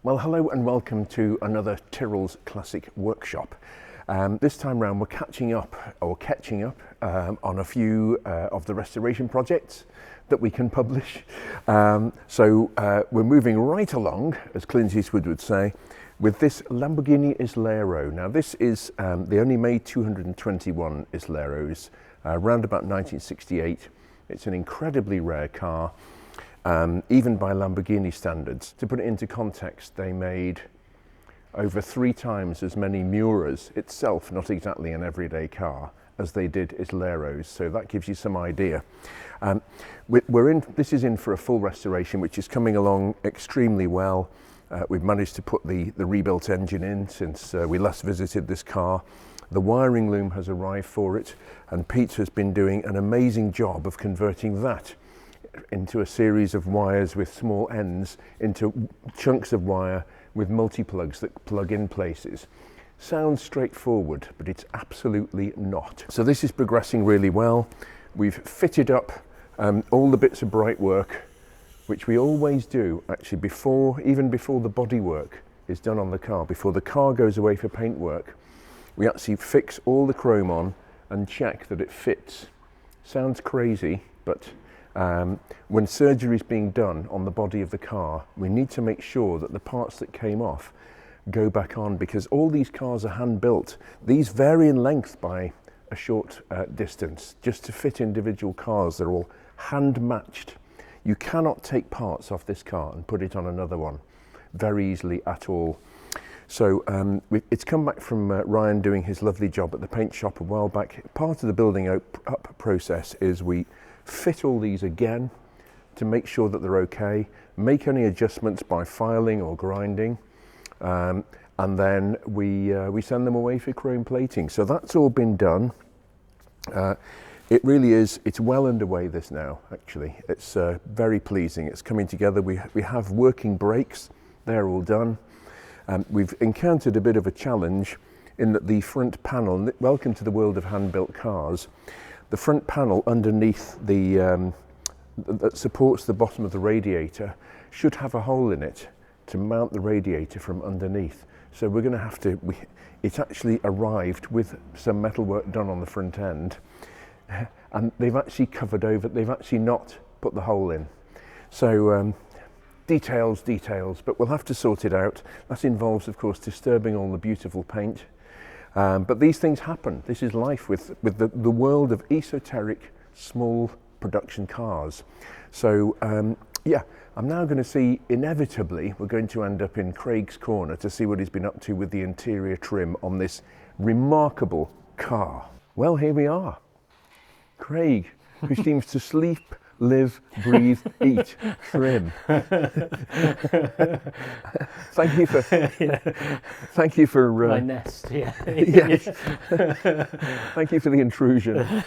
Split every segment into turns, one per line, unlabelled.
Well, hello and welcome to another Tyrrell's Classic Workshop. This time round we're catching up on a few of the restoration projects that we can publish. So we're moving right along, as Clint Eastwood would say, with this Lamborghini Islero. Now this is, they only made 221 Isleros around about 1968. It's an incredibly rare car. Even by Lamborghini standards. To put it into context, they made over 3 times as many Miuras itself, not exactly an everyday car, as they did Isleros, so that gives you some idea. This is in for a full restoration, which is coming along extremely well. We've managed to put the rebuilt engine in since we last visited this car. The wiring loom has arrived for it, and Pete has been doing an amazing job of converting that into a series of wires with small ends into chunks of wire with multi-plugs that plug in places. Sounds straightforward, but it's absolutely not. So this is progressing really well. We've fitted up all the bits of bright work, which we always do actually even before the body work is done on the car. Before the car goes away for paint work, we actually fix all the chrome on and check that it fits. Sounds crazy, but when surgery is being done on the body of the car, we need to make sure that the parts that came off go back on, because all these cars are hand built. These vary in length by a short distance just to fit individual cars. They're all hand matched. You cannot take parts off this car and put it on another one very easily at all. So it's come back from Ryan doing his lovely job at the paint shop a while back. Part of the building up process is we fit all these again to make sure that they're okay, make any adjustments by filing or grinding, and then we send them away for chrome plating. So that's all been done. It really is, it's well underway this now, actually. It's very pleasing. It's coming together. We have working brakes. They're all done. We've encountered a bit of a challenge in that the front panel, welcome to the world of hand-built cars, the front panel underneath that supports the bottom of the radiator should have a hole in it to mount the radiator from underneath. So we're going to have to, it's actually arrived with some metal work done on the front end, and they've actually covered over, they've actually not put the hole in. So details, but we'll have to sort it out. That involves, of course, disturbing all the beautiful paint. But these things happen. This is life with the world of esoteric small production cars. So yeah, I'm now going to see, inevitably, we're going to end up in Craig's corner to see what he's been up to with the interior trim on this remarkable car. Well, here we are. Craig, who seems to sleep, live, breathe, eat, trim. Thank you for
my nest. Yeah.
Yes. Thank you for the intrusion.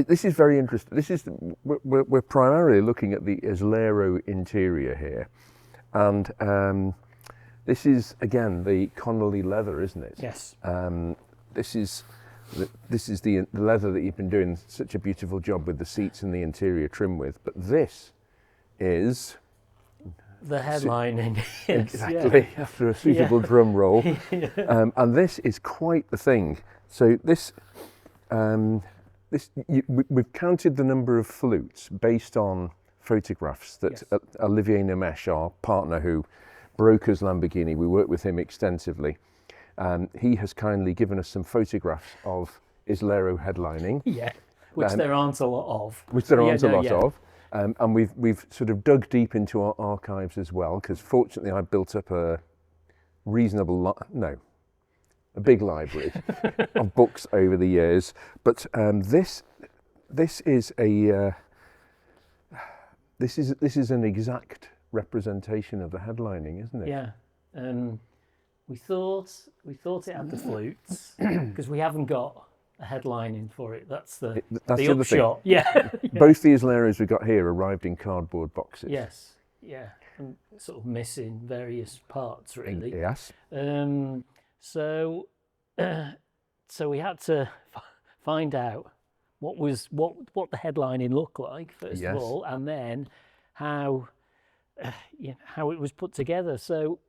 This is very interesting. We're primarily looking at the Islero interior here, and this is again the Connolly leather, isn't it?
Yes.
This is the leather that you've been doing such a beautiful job with the seats and the interior trim with, but this is
the headlining. Yes,
exactly,
yeah.
after a suitable drum roll. And this is quite the thing. So we've counted the number of flutes based on photographs that Olivier Nemesh, our partner who brokers Lamborghini, we work with him extensively. He has kindly given us some photographs of Islero headlining.
Yeah, which there aren't a lot of.
And we've sort of dug deep into our archives as well, because fortunately I built up a big library of books over the years. But this is an exact representation of the headlining, isn't it?
Yeah. We thought it had the flutes because we haven't got a headlining for it. That's the upshot. Yeah.
Both the Isleros we got here arrived in cardboard boxes.
Yes. Yeah. And sort of missing various parts really.
Yes.
So we had to find out what the headlining looked like first of all, and then how how it was put together. So,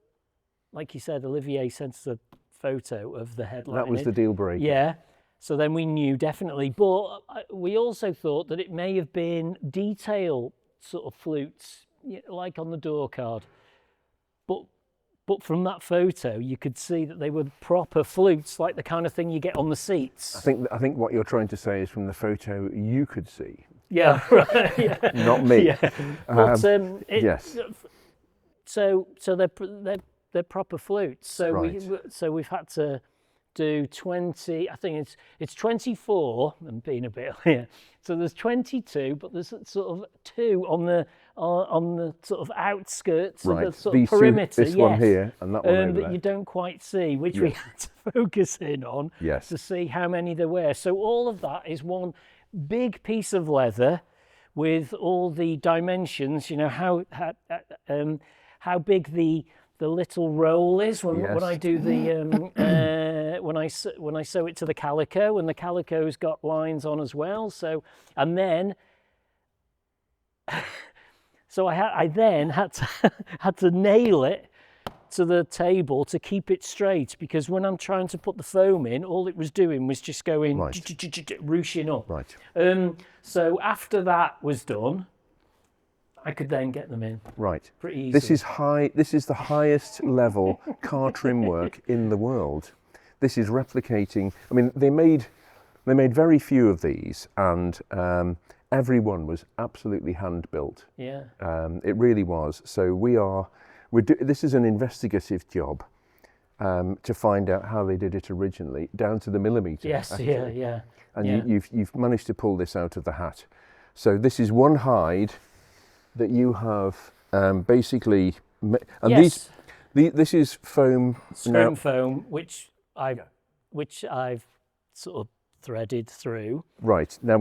like you said, Olivier sent us a photo of the headline.
That was the deal breaker.
Yeah. So then we knew definitely, but we also thought that it may have been detail sort of flutes, like on the door card. But from that photo, you could see that they were proper flutes, like the kind of thing you get on the seats.
I think what you're trying to say is from the photo you could see.
Yeah, right. Yeah.
Not me.
Yeah. But,
yes.
So they're proper flutes. So
right.
we've had to do 20. I think it's 24. I'm being a bit here. So there's 22, but there's sort of 2 on the sort of outskirts
right.
of the sort
These
of perimeter.
This one here and that one over
that
there.
you don't quite see, which we had to focus in on to see how many there were. So all of that is one big piece of leather with all the dimensions. You know how big the little roll is when I do the when I sew it to the calico, and the calico's got lines on as well. So and then so I then had to nail it to the table to keep it straight, because when I'm trying to put the foam in, all it was doing was just going ruching up.
Right.
So after that was done, I could then get them in.
Right.
Pretty easy.
This is high. This is the highest level car trim work in the world. This is replicating. I mean, they made very few of these, and every one was absolutely hand built.
Yeah.
It really was. So this is an investigative job to find out how they did it originally, down to the millimetre.
Yes.
Actually.
Yeah.
And you've managed to pull this out of the hat. So this is one hide that you have basically, and this is foam.
Scrim foam, which I've sort of threaded through.
Right, now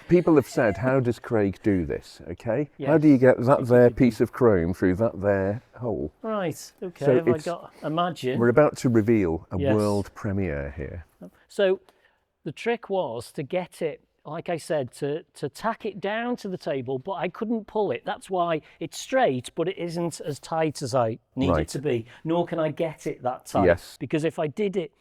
people have said, how does Craig do this, okay?
Yes.
How do you get that there piece of chrome through that there hole?
Right, okay,
So
imagine.
We're about to reveal a world premiere here.
So the trick was to get it, like I said, to tack it down to the table, but I couldn't pull it. That's why it's straight, but it isn't as tight as I need it to be, nor can I get it that tight.
Yes.
Because if I did it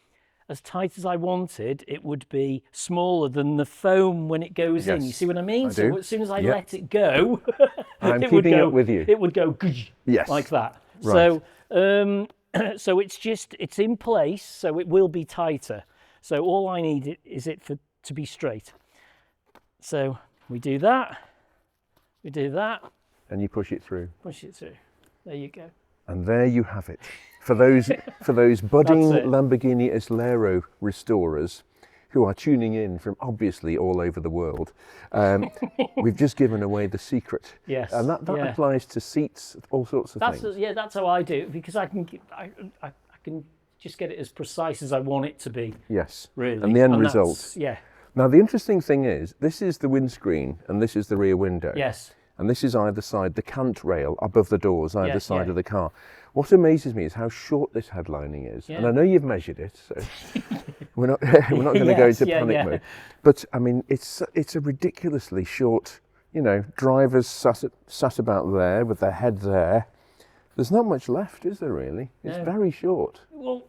as tight as I wanted, it would be smaller than the foam when it goes in. You see what I mean? So as soon as I let it go,
I'm keeping up with you.
It would go like that.
Right.
So so it's in place, so it will be tighter. So all I need is it to be straight. So we do that,
and you push it through.
There you go.
And there you have it. For those budding Lamborghini Islero restorers who are tuning in from obviously all over the world, we've just given away the secret.
Yes.
And that applies to seats, all sorts of things.
That's how I do it, because I can just get it as precise as I want it to be.
Yes.
Really.
And the end result.
Yeah.
Now the interesting thing is, this is the windscreen and this is the rear window.
Yes.
And this is either side, the cant rail above the doors, either side of the car. What amazes me is how short this headlining is. Yeah. And I know you've measured it, so we're not going to go into panic mode. But I mean, it's a ridiculously short, drivers sat about there with their head there. There's not much left, is there really? It's very short.
Well,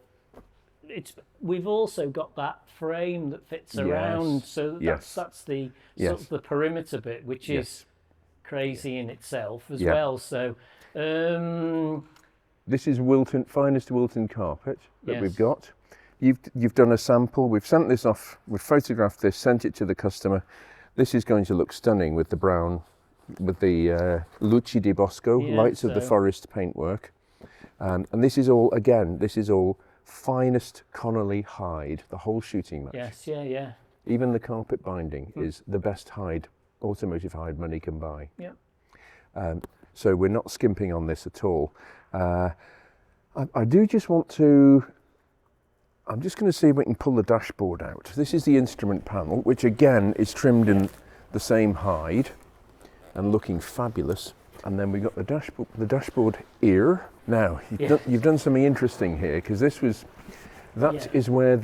we've also got that frame that fits around, so that's the sort of the perimeter bit, which is crazy in itself as well. So
this is finest Wilton carpet that we've got. You've done a sample. We've sent this off. We've photographed this, sent it to the customer. This is going to look stunning with the brown, with the Luci di Bosco lights of the forest paintwork. And this is all finest Connolly hide, the whole shooting match.
Yes, yeah.
Even the carpet binding is the best hide, automotive hide money can buy.
Yeah.
So we're not skimping on this at all. I do just want to, I'm just going to see if we can pull the dashboard out. This is the instrument panel, which again is trimmed in the same hide and looking fabulous. And then we got the dashboard here. Now, you've done something interesting here, because that is where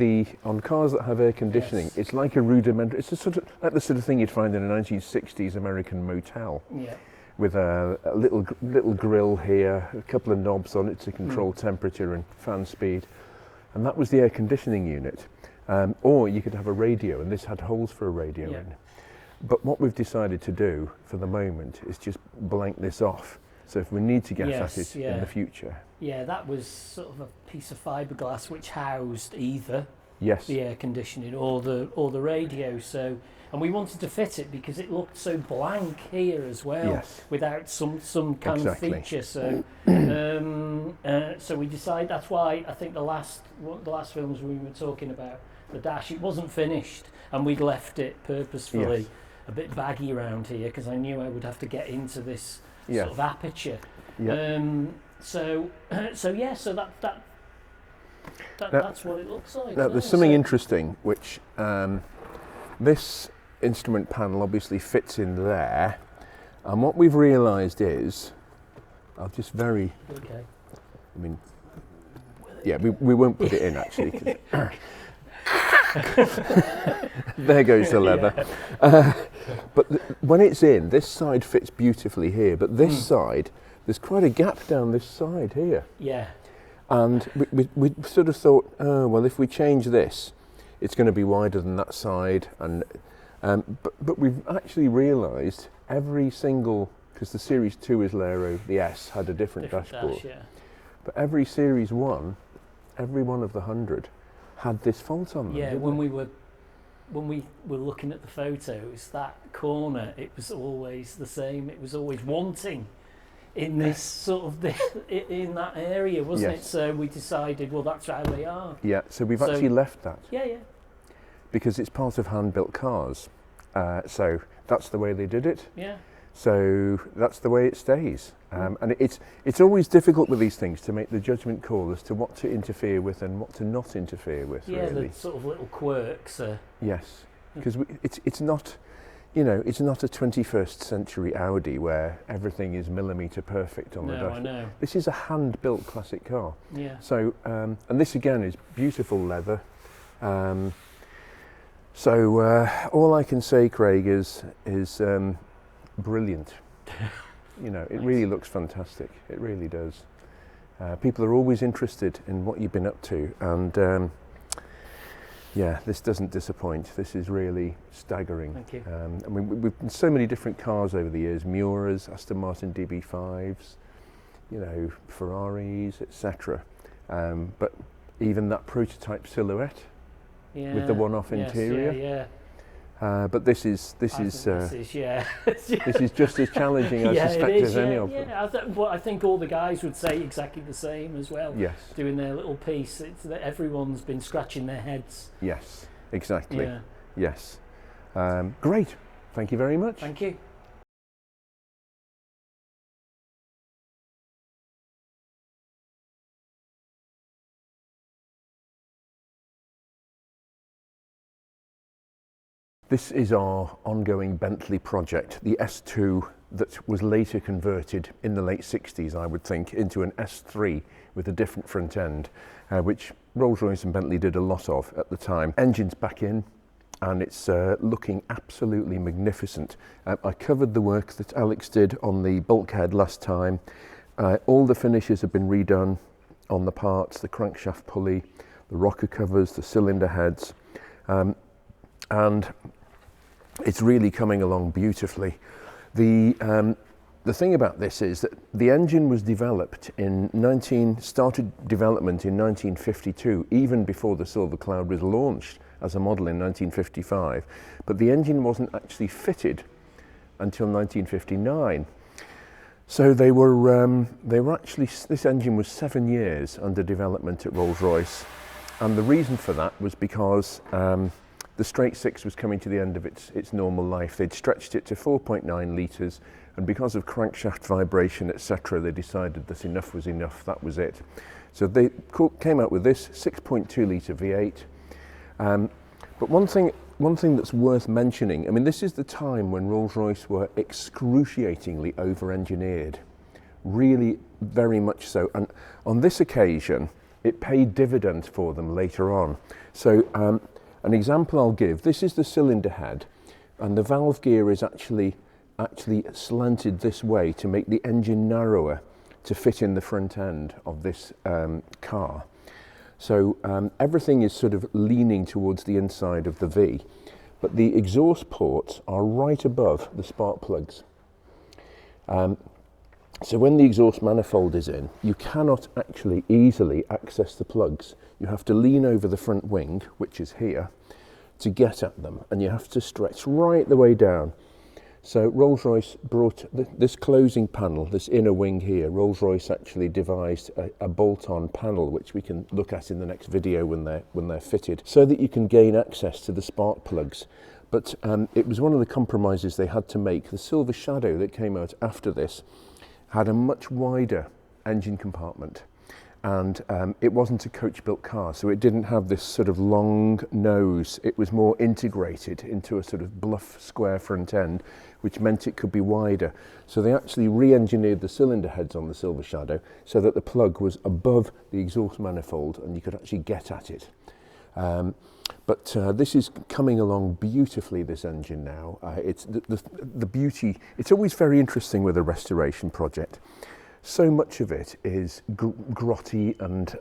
on cars that have air conditioning, it's like a rudimentary, it's like the sort of thing you'd find in a 1960s American motel.
Yeah.
with a little grill here, a couple of knobs on it to control temperature and fan speed, and that was the air conditioning unit. Or you could have a radio, and this had holes for a radio in. But what we've decided to do for the moment is just blank this off. So if we need to get at it in the future.
Yeah, that was sort of a piece of fiberglass which housed either the air conditioning or the radio. So, and we wanted to fit it because it looked so blank here as well, without some kind of feature. So, so we decided. That's why I think the last films we were talking about, the dash, it wasn't finished, and we'd left it purposefully a bit baggy around here because I knew I would have to get into this sort of aperture. So that's what it looks like.
Now, there's something interesting, which this instrument panel obviously fits in there, and what we've realised is, I'll just I mean, we won't put it in actually. There goes the leather. But when it's in, this side fits beautifully here, but this side, there's quite a gap down this side here.
Yeah.
And we sort of thought, oh, well, if we change this, it's going to be wider than that side. And but we've actually realised every single, because the Series 2 Islero, the S, had a different dashboard. But every Series 1, every one of the 100, had this fault on them.
Yeah, when we were looking at the photos, that corner, it was always the same. It was always wanting in this sort of in that area, wasn't it? So we decided, well, that's how they are.
Yeah, so we've actually left that.
Yeah.
Because it's part of hand-built cars. So that's the way they did it.
Yeah.
So that's the way it stays. And it's always difficult with these things to make the judgment call as to what to interfere with and what to not interfere with.
Yeah,
really.
the sort of little quirks.
Yes, because it's not, it's not a 21st century Audi where everything is millimetre perfect on the dash.
I know.
This is a hand-built classic car.
Yeah.
So, and this again is beautiful leather. So all I can say, Craig, is brilliant. It really looks fantastic. It really does. People are always interested in what you've been up to, and this doesn't disappoint. This is really staggering.
Thank you.
I mean, we've done so many different cars over the years: Miuras, Aston Martin DB5s, Ferraris, etc. But even that prototype silhouette with the one-off interior. But this is just as challenging, I suspect, as any of them.
I think all the guys would say exactly the same as well.
Yes.
Doing their little piece. It's that everyone's been scratching their heads.
Yes, exactly.
Yeah.
Yes. Great. Thank you very much.
Thank you.
This is our ongoing Bentley project, the S2 that was later converted in the late 60s, I would think, into an S3 with a different front end, which Rolls-Royce and Bentley did a lot of at the time. Engine's back in, and it's looking absolutely magnificent. I covered the work that Alex did on the bulkhead last time. All the finishes have been redone on the parts, the crankshaft pulley, the rocker covers, the cylinder heads, and it's really coming along beautifully. The thing about this is that the engine was developed started development in 1952, even before the Silver Cloud was launched as a model in 1955. But the engine wasn't actually fitted until 1959. So they were actually, this engine was 7 years under development at Rolls-Royce. And the reason for that was because the straight six was coming to the end of its normal life. They'd stretched it to 4.9 litres, and because of crankshaft vibration, etc., they decided that enough was enough, that was it. So they came out with this 6.2 litre V8. But one thing that's worth mentioning, I mean, this is the time when Rolls-Royce were excruciatingly over-engineered, really very much so. And on this occasion, it paid dividends for them later on. So an example I'll give, this is the cylinder head, and the valve gear is actually actually slanted this way to make the engine narrower to fit in the front end of this car. So everything is sort of leaning towards the inside of the V, but the exhaust ports are right above the spark plugs. So when the exhaust manifold is in, you cannot actually easily access the plugs. You have to lean over the front wing, which is here, to get at them, and you have to stretch right the way down. So Rolls-Royce brought this closing panel, this inner wing here. Rolls-Royce actually devised a bolt-on panel, which we can look at in the next video when they're fitted, so that you can gain access to the spark plugs. But it was one of the compromises they had to make. The Silver Shadow that came out after this had a much wider engine compartment, and it wasn't a coach-built car, so it didn't have this sort of long nose. It was more integrated into a sort of bluff square front end, which meant it could be wider. So they actually re-engineered the cylinder heads on the Silver Shadow so that the plug was above the exhaust manifold and you could actually get at it. But this is coming along beautifully, this engine now. It's the beauty. It's always very interesting with a restoration project. So much of it is grotty and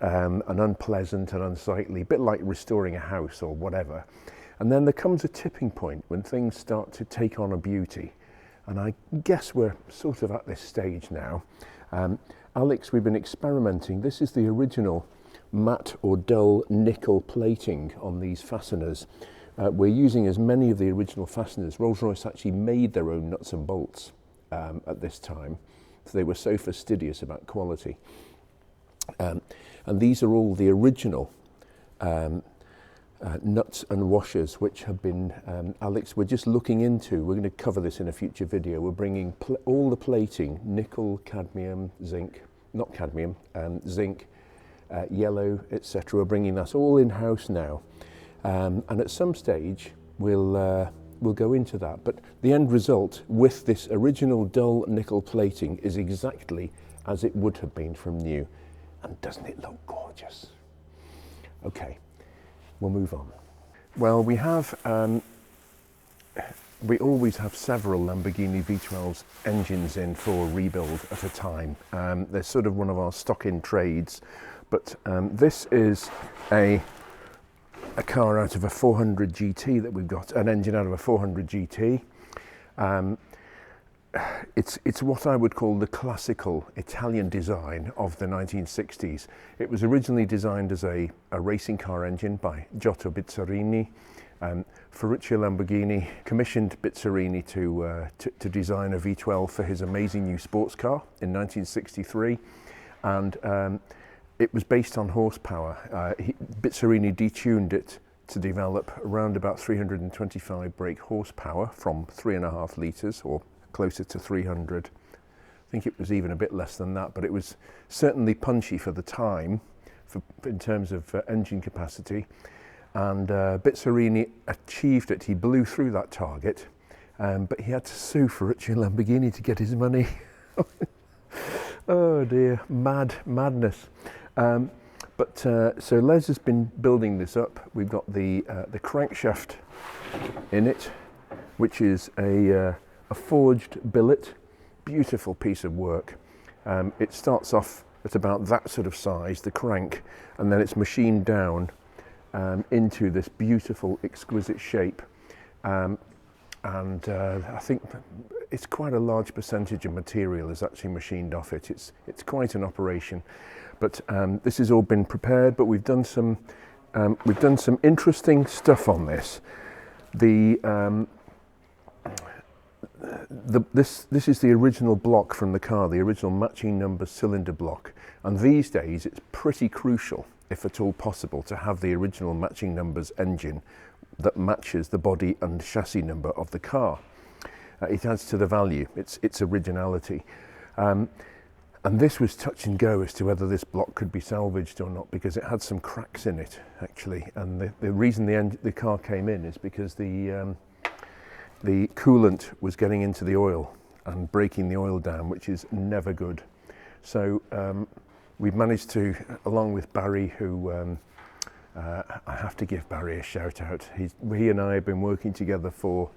unpleasant and unsightly, a bit like restoring a house or whatever. And then there comes a tipping point when things start to take on a beauty. And I guess we're sort of at this stage now. Alex, we've been experimenting. This is the original matte or dull nickel plating on these fasteners. We're using as many of the original fasteners. Rolls-Royce actually made their own nuts and bolts at this time. So they were so fastidious about quality. And these are all the original nuts and washers, which have been, Alex, we're just looking into, we're going to cover this in a future video. We're bringing all the plating, nickel, cadmium, zinc, not cadmium, zinc, yellow, etc. We're bringing that all in-house now. And at some stage, we'll go into that. But the end result with this original dull nickel plating is exactly as it would have been from new. And doesn't it look gorgeous? Okay, we'll move on. Well, we always have several Lamborghini V12's engines in for rebuild at a time. They're sort of one of our stock-in trades. But this is a car out of a 400 GT that we've got, an engine out of a 400 GT. It's what I would call the classical Italian design of the 1960s. It was originally designed as a racing car engine by Giotto Bizzarini. Ferruccio Lamborghini commissioned Bizzarini to design a V12 for his amazing new sports car in 1963. And it was based on horsepower. Bizzarini detuned it to develop around about 325 brake horsepower from 3.5 litres or closer to 300. I think it was even a bit less than that, but it was certainly punchy for the time in terms of engine capacity. And Bizzarini achieved it. He blew through that target, but he had to sue Ferruccio Lamborghini to get his money. Oh dear, madness. So Les has been building this up. We've got the crankshaft in it, which is a forged billet, beautiful piece of work. It starts off at about that sort of size, the crank, and then it's machined down into this beautiful, exquisite shape. And I think it's quite a large percentage of material is actually machined off it. It's quite an operation. But this has all been prepared, but we've done some interesting stuff on this. This is the original block from the car, the original matching number cylinder block. And these days it's pretty crucial, if at all possible, to have the original matching numbers engine that matches the body and chassis number of the car. It adds to the value, its originality. And this was touch and go as to whether this block could be salvaged or not, because it had some cracks in it, actually. And the reason the car came in is because the coolant was getting into the oil and breaking the oil down, which is never good. So we've managed to, along with Barry, who I have to give Barry a shout out. He and I have been working together for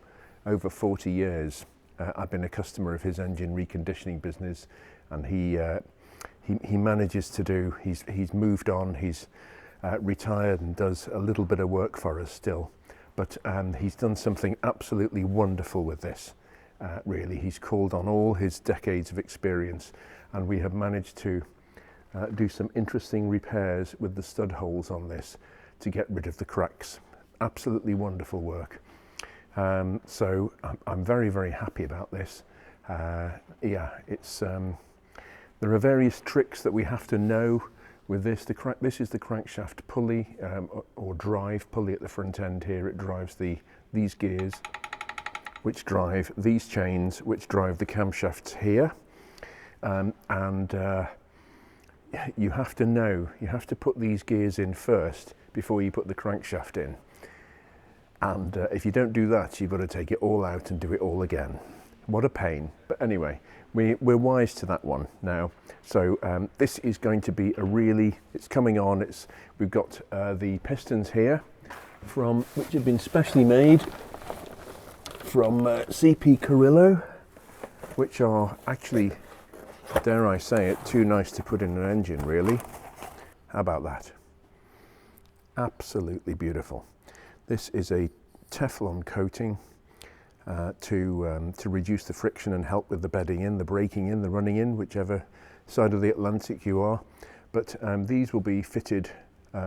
over 40 years. I've been a customer of his engine reconditioning business, and he manages to do. He's moved on. He's retired and does a little bit of work for us still, but he's done something absolutely wonderful with this. Really, he's called on all his decades of experience, and we have managed to do some interesting repairs with the stud holes on this to get rid of the cracks. Absolutely wonderful work. So I'm very, very happy about this. Yeah, it's there are various tricks that we have to know with this. This is the crankshaft pulley or drive pulley at the front end here. It drives these gears, which drive these chains, which drive the camshafts here. You have to know, you have to put these gears in first before you put the crankshaft in. And if you don't do that, you've got to take it all out and do it all again. What a pain. But anyway, we're wise to that one now. So this is going to be it's coming on. We've got the pistons here which have been specially made from CP Carrillo, which are actually, dare I say it, too nice to put in an engine, really. How about that? Absolutely beautiful. This is a Teflon coating to reduce the friction and help with the bedding in, the braking in, the running in, whichever side of the Atlantic you are. But these will be fitted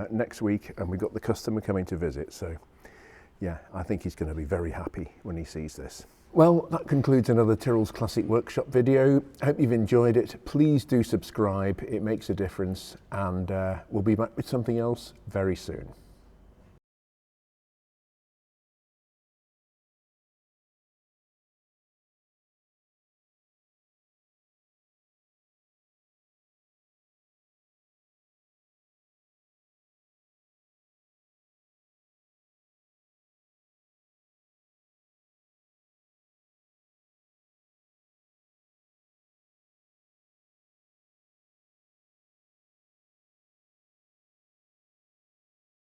next week, and we've got the customer coming to visit. So yeah, I think he's going to be very happy when he sees this. Well, that concludes another Tyrrell's Classic Workshop video. I hope you've enjoyed it. Please do subscribe, it makes a difference, and we'll be back with something else very soon.